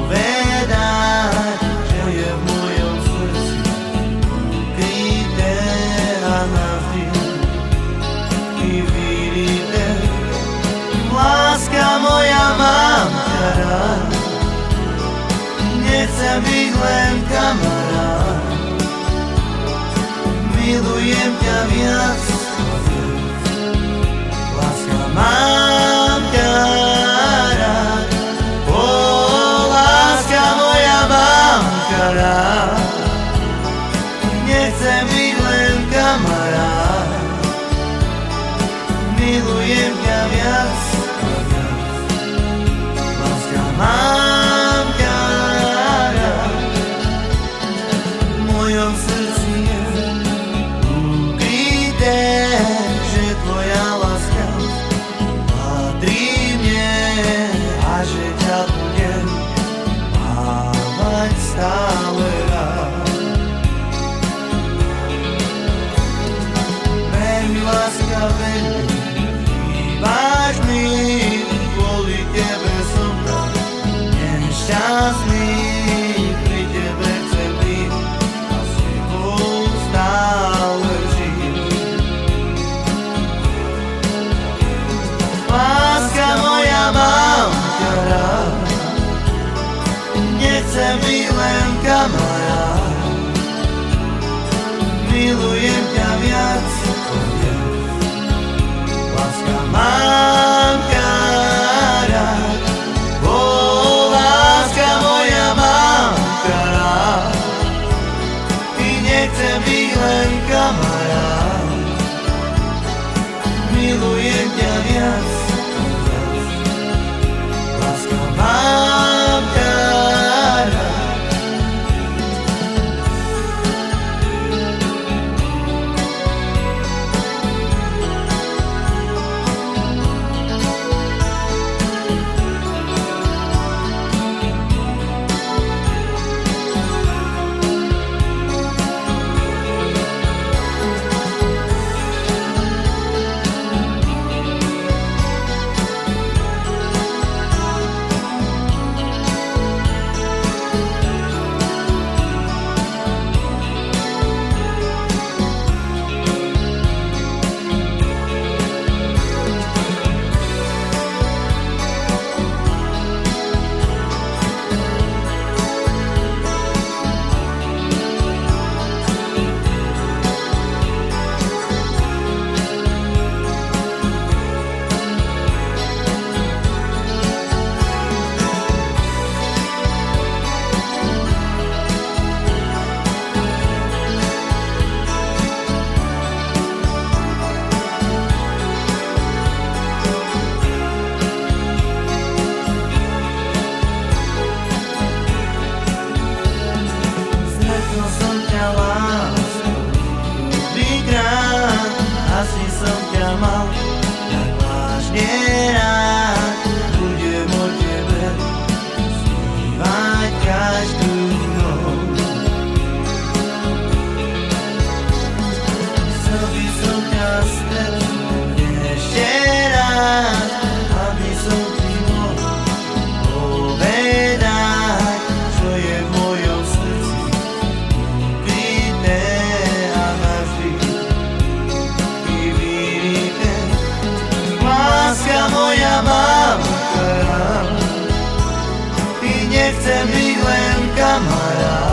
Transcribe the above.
povedať, čo je v mojom srdci ukryté a navždy i vyryté. Láska moja, mám ťa rád, nechcem byť len kamarát, milujem ťa viac. Láska, mám ťa rád, láska moja, mám ťa rád, nechcem byť len kamarát, milujem ťa viac. Láska, mám ťa rád, v mojom srdci je ukryté, že tvoja láska patrí mne a že ťa budem mávať stále rád. Ver mi, láska, ver mi, chýbaš mi, kvôli tebe som tak nešťastný, pri tebe chcem byť a s tebou stále žiť. Láska moja, mám ťa rád, nechcem byť len kamarát, milujem ťa viac. Láska, mám ťa rád, láska moja, mám ťa rád, i nechcem byť len kamarát, milujem ťa viac. Láska, mám ťa rád. Asi som ťa mal tak vážne rád, budem o tebe snívať každú noc. Chcel by som ťa stretnúť ešte raz, aby som ti mohol povedať, čo je v mojom srdci ukryté a navždy. Láska moja, mám ťa rád, i nechcem byť len kamarát,